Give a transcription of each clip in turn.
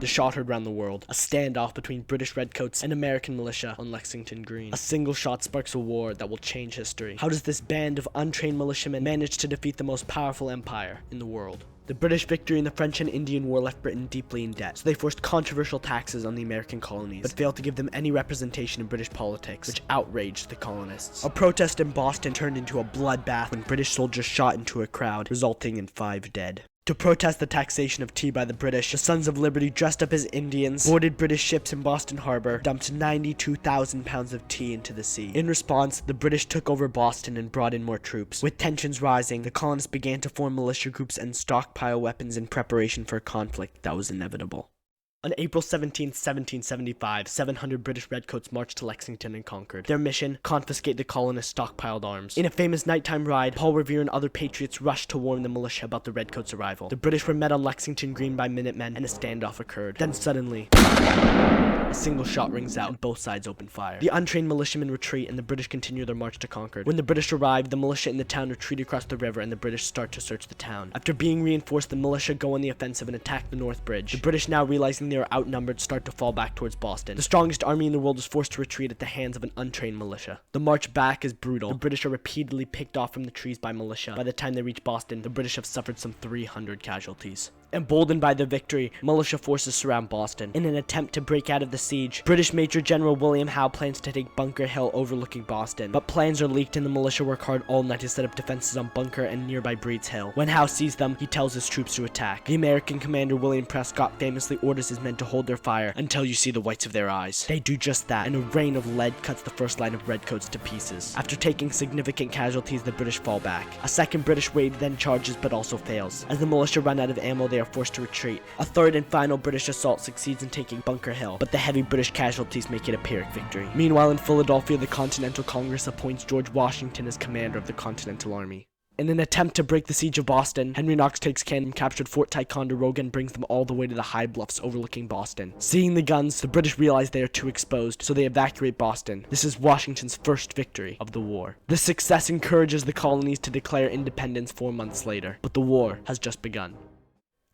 The shot heard around the world. A standoff between British redcoats and American militia on Lexington Green. A single shot sparks a war that will change history. How does this band of untrained militiamen manage to defeat the most powerful empire in the world? The British victory in the French and Indian War left Britain deeply in debt, so they forced controversial taxes on the American colonies, but failed to give them any representation in British politics, which outraged the colonists. A protest in Boston turned into a bloodbath when British soldiers shot into a crowd, resulting in 5 dead. To protest the taxation of tea by the British, the Sons of Liberty dressed up as Indians, boarded British ships in Boston Harbor, dumped 92,000 pounds of tea into the sea. In response, the British took over Boston and brought in more troops. With tensions rising, the colonists began to form militia groups and stockpile weapons in preparation for a conflict that was inevitable. On April 17, 1775, 700 British redcoats marched to Lexington and conquered. Their mission, confiscate the colonists' stockpiled arms. In a famous nighttime ride, Paul Revere and other patriots rushed to warn the militia about the redcoats' arrival. The British were met on Lexington Green by Minutemen, and a standoff occurred. Then suddenly, a single shot rings out, and both sides open fire. The untrained militiamen retreat, and the British continue their march to Concord. When the British arrive, the militia in the town retreat across the river, and the British start to search the town. After being reinforced, the militia go on the offensive and attack the North Bridge. The British, now realizing they are outnumbered, start to fall back towards Boston. The strongest army in the world is forced to retreat at the hands of an untrained militia. The march back is brutal. The British are repeatedly picked off from the trees by militia. By the time they reach Boston, the British have suffered some 300 casualties. Emboldened by the victory, militia forces surround Boston. In an attempt to break out of the siege, British Major General William Howe plans to take Bunker Hill overlooking Boston. But plans are leaked and the militia work hard all night to set up defenses on Bunker and nearby Breed's Hill. When Howe sees them, he tells his troops to attack. The American commander William Prescott famously orders his men to hold their fire until you see the whites of their eyes. They do just that, and a rain of lead cuts the first line of redcoats to pieces. After taking significant casualties, the British fall back. A second British wave then charges but also fails. As the militia run out of ammo, they are forced to retreat. A third and final British assault succeeds in taking Bunker Hill, but the heavy British casualties make it a Pyrrhic victory. Meanwhile, in Philadelphia, the Continental Congress appoints George Washington as commander of the Continental Army. In an attempt to break the siege of Boston, Henry Knox takes cannon, captured Fort Ticonderoga, and brings them all the way to the high bluffs overlooking Boston. Seeing the guns, the British realize they are too exposed, so they evacuate Boston. This is Washington's first victory of the war. This success encourages the colonies to declare independence 4 months later, but the war has just begun.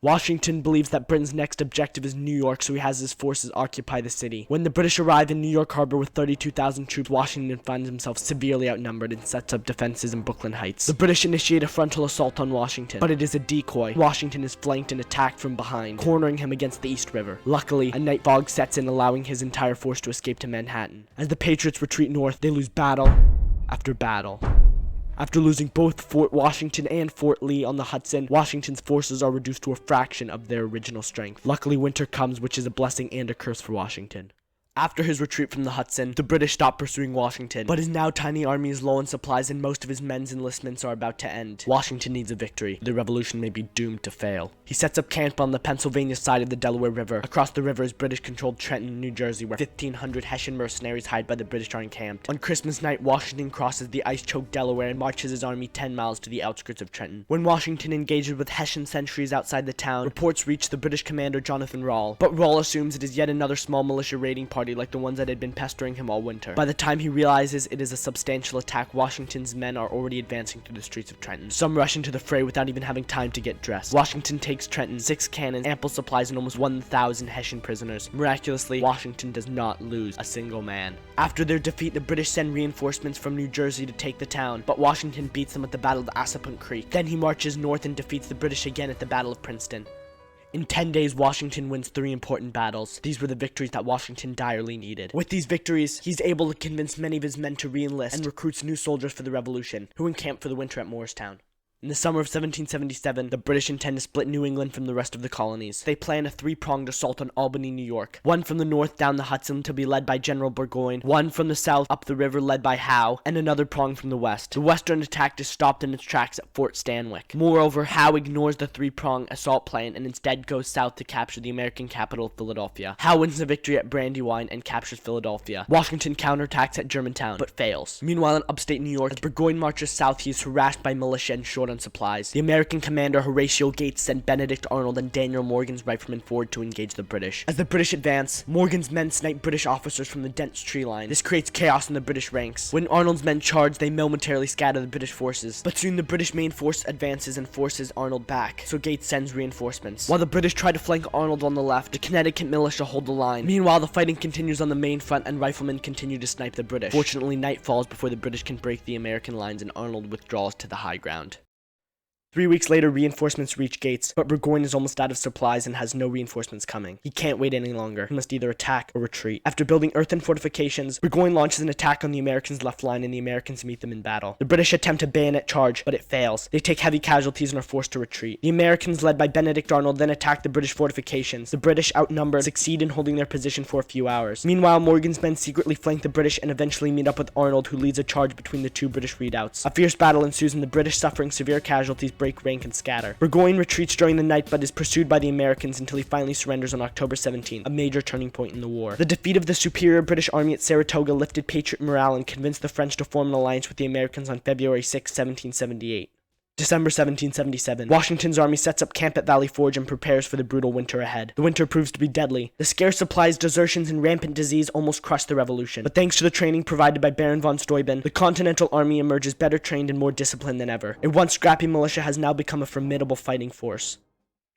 Washington believes that Britain's next objective is New York, so he has his forces occupy the city. When the British arrive in New York Harbor with 32,000 troops, Washington finds himself severely outnumbered and sets up defenses in Brooklyn Heights. The British initiate a frontal assault on Washington, but it is a decoy. Washington is flanked and attacked from behind, cornering him against the East River. Luckily, a night fog sets in, allowing his entire force to escape to Manhattan. As the Patriots retreat north, they lose battle after battle. After losing both Fort Washington and Fort Lee on the Hudson, Washington's forces are reduced to a fraction of their original strength. Luckily, winter comes, which is a blessing and a curse for Washington. After his retreat from the Hudson, the British stop pursuing Washington, but his now tiny army is low on supplies and most of his men's enlistments are about to end. Washington needs a victory. The revolution may be doomed to fail. He sets up camp on the Pennsylvania side of the Delaware River. Across the river is British-controlled Trenton, New Jersey, where 1,500 Hessian mercenaries hide by the British are encamped. On Christmas night, Washington crosses the ice-choked Delaware and marches his army 10 miles to the outskirts of Trenton. When Washington engages with Hessian sentries outside the town, reports reach the British commander Jonathan Rall, but Rall assumes it is yet another small militia raiding party like the ones that had been pestering him all winter. By the time he realizes it is a substantial attack, Washington's men are already advancing through the streets of Trenton. Some rush into the fray without even having time to get dressed. Washington takes Trenton, 6 cannons, ample supplies, and almost 1,000 Hessian prisoners. Miraculously, Washington does not lose a single man. After their defeat, the British send reinforcements from New Jersey to take the town, but Washington beats them at the Battle of Assunpink Creek. Then he marches north and defeats the British again at the Battle of Princeton. In 10 days, Washington wins 3 important battles. These were the victories that Washington direly needed. With these victories, he's able to convince many of his men to re-enlist and recruits new soldiers for the revolution, who encamp for the winter at Morristown. In the summer of 1777, the British intend to split New England from the rest of the colonies. They plan a 3-pronged assault on Albany, New York. One from the north down the Hudson to be led by General Burgoyne, one from the south up the river led by Howe, and another prong from the west. The western attack is stopped in its tracks at Fort Stanwix. Moreover, Howe ignores the 3-prong assault plan and instead goes south to capture the American capital of Philadelphia. Howe wins the victory at Brandywine and captures Philadelphia. Washington counterattacks at Germantown, but fails. Meanwhile, in upstate New York, as Burgoyne marches south, he is harassed by militia and short short on supplies. The American commander Horatio Gates sent Benedict Arnold and Daniel Morgan's riflemen forward to engage the British. As the British advance, Morgan's men snipe British officers from the dense tree line. This creates chaos in the British ranks. When Arnold's men charge, they momentarily scatter the British forces. But soon the British main force advances and forces Arnold back, so Gates sends reinforcements. While the British try to flank Arnold on the left, the Connecticut militia hold the line. Meanwhile, the fighting continues on the main front and riflemen continue to snipe the British. Fortunately, night falls before the British can break the American lines and Arnold withdraws to the high ground. 3 weeks later, reinforcements reach Gates, but Burgoyne is almost out of supplies and has no reinforcements coming. He can't wait any longer. He must either attack or retreat. After building earthen fortifications, Burgoyne launches an attack on the Americans' left line and the Americans meet them in battle. The British attempt a bayonet charge, but it fails. They take heavy casualties and are forced to retreat. The Americans, led by Benedict Arnold, then attack the British fortifications. The British, outnumbered, succeed in holding their position for a few hours. Meanwhile, Morgan's men secretly flank the British and eventually meet up with Arnold, who leads a charge between the two British redoubts. A fierce battle ensues and the British, suffering severe casualties, break rank and scatter. Burgoyne retreats during the night but is pursued by the Americans until he finally surrenders on October 17th, a major turning point in the war. The defeat of the superior British army at Saratoga lifted patriot morale and convinced the French to form an alliance with the Americans on February 6, 1778. December 1777. Washington's army sets up camp at Valley Forge and prepares for the brutal winter ahead. The winter proves to be deadly. The scarce supplies, desertions, and rampant disease almost crushed the revolution. But thanks to the training provided by Baron von Steuben, the Continental Army emerges better trained and more disciplined than ever. A once scrappy militia has now become a formidable fighting force.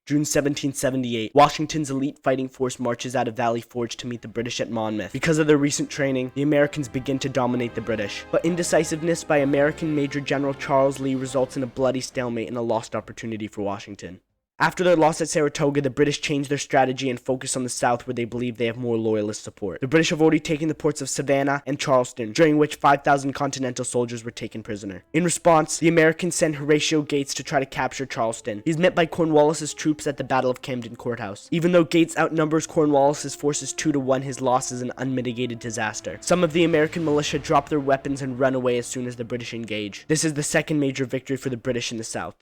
June 1778, Washington's elite fighting force marches out of Valley Forge to meet the British at Monmouth. Because of their recent training, the Americans begin to dominate the British. But indecisiveness by American Major General Charles Lee results in a bloody stalemate and a lost opportunity for Washington. After their loss at Saratoga, the British change their strategy and focus on the south where they believe they have more loyalist support. The British have already taken the ports of Savannah and Charleston, during which 5,000 Continental soldiers were taken prisoner. In response, the Americans send Horatio Gates to try to capture Charleston. He's met by Cornwallis's troops at the Battle of Camden Courthouse. Even though Gates outnumbers Cornwallis's forces 2-1, his loss is an unmitigated disaster. Some of the American militia drop their weapons and run away as soon as the British engage. This is the second major victory for the British in the South.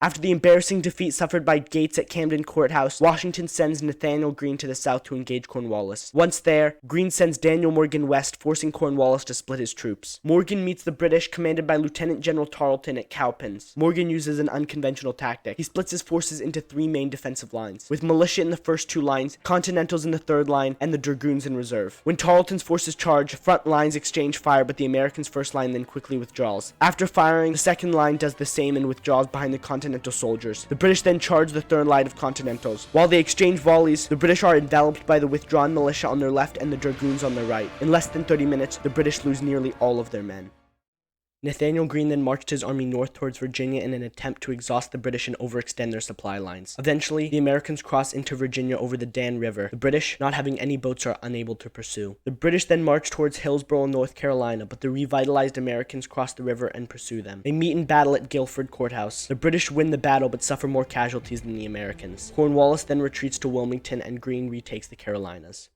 After the embarrassing defeat suffered by Gates at Camden Courthouse, Washington sends Nathanael Greene to the south to engage Cornwallis. Once there, Greene sends Daniel Morgan west, forcing Cornwallis to split his troops. Morgan meets the British, commanded by Lieutenant General Tarleton, at Cowpens. Morgan uses an unconventional tactic. He splits his forces into 3 main defensive lines, with militia in the first 2 lines, Continentals in the 3rd line, and the Dragoons in reserve. When Tarleton's forces charge, front lines exchange fire, but the Americans' first line then quickly withdraws. After firing, the second line does the same and withdraws behind the Continental soldiers. The British then charge the 3rd line of Continentals. While they exchange volleys, the British are enveloped by the withdrawn militia on their left and the Dragoons on their right. In less than 30 minutes, the British lose nearly all of their men. Nathanael Greene then marched his army north towards Virginia in an attempt to exhaust the British and overextend their supply lines. Eventually, the Americans cross into Virginia over the Dan River. The British, not having any boats, are unable to pursue. The British then march towards Hillsborough, North Carolina, but the revitalized Americans cross the river and pursue them. They meet in battle at Guilford Courthouse. The British win the battle but suffer more casualties than the Americans. Cornwallis then retreats to Wilmington and Greene retakes the Carolinas.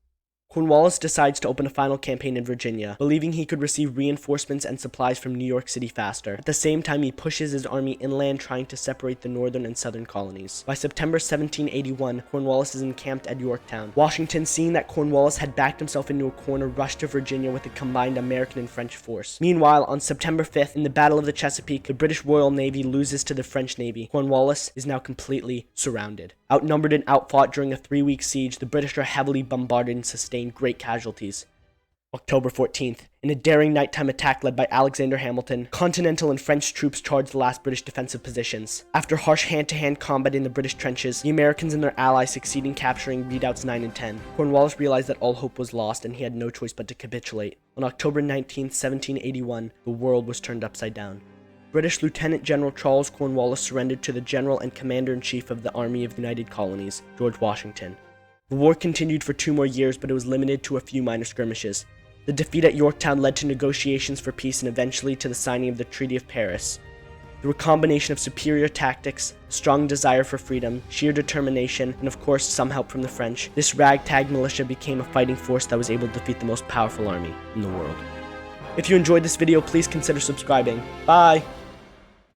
Cornwallis decides to open a final campaign in Virginia, believing he could receive reinforcements and supplies from New York City faster. At the same time, he pushes his army inland, trying to separate the northern and southern colonies. By September 1781, Cornwallis is encamped at Yorktown. Washington, seeing that Cornwallis had backed himself into a corner, rushed to Virginia with a combined American and French force. Meanwhile, on September 5th, in the Battle of the Chesapeake, the British Royal Navy loses to the French Navy. Cornwallis is now completely surrounded. Outnumbered and outfought during a 3-week siege, the British are heavily bombarded and sustain great casualties. October 14th, in a daring nighttime attack led by Alexander Hamilton, Continental and French troops charged the last British defensive positions. After harsh hand-to-hand combat in the British trenches, the Americans and their allies succeed in capturing redoubts 9 and 10. Cornwallis realized that all hope was lost and he had no choice but to capitulate. On October 19th, 1781, the world was turned upside down. British Lieutenant General Charles Cornwallis surrendered to the General and Commander-in-Chief of the Army of the United Colonies, George Washington. The war continued for 2 more years, but it was limited to a few minor skirmishes. The defeat at Yorktown led to negotiations for peace and eventually to the signing of the Treaty of Paris. Through a combination of superior tactics, strong desire for freedom, sheer determination, and of course some help from the French, this ragtag militia became a fighting force that was able to defeat the most powerful army in the world. If you enjoyed this video, please consider subscribing. Bye!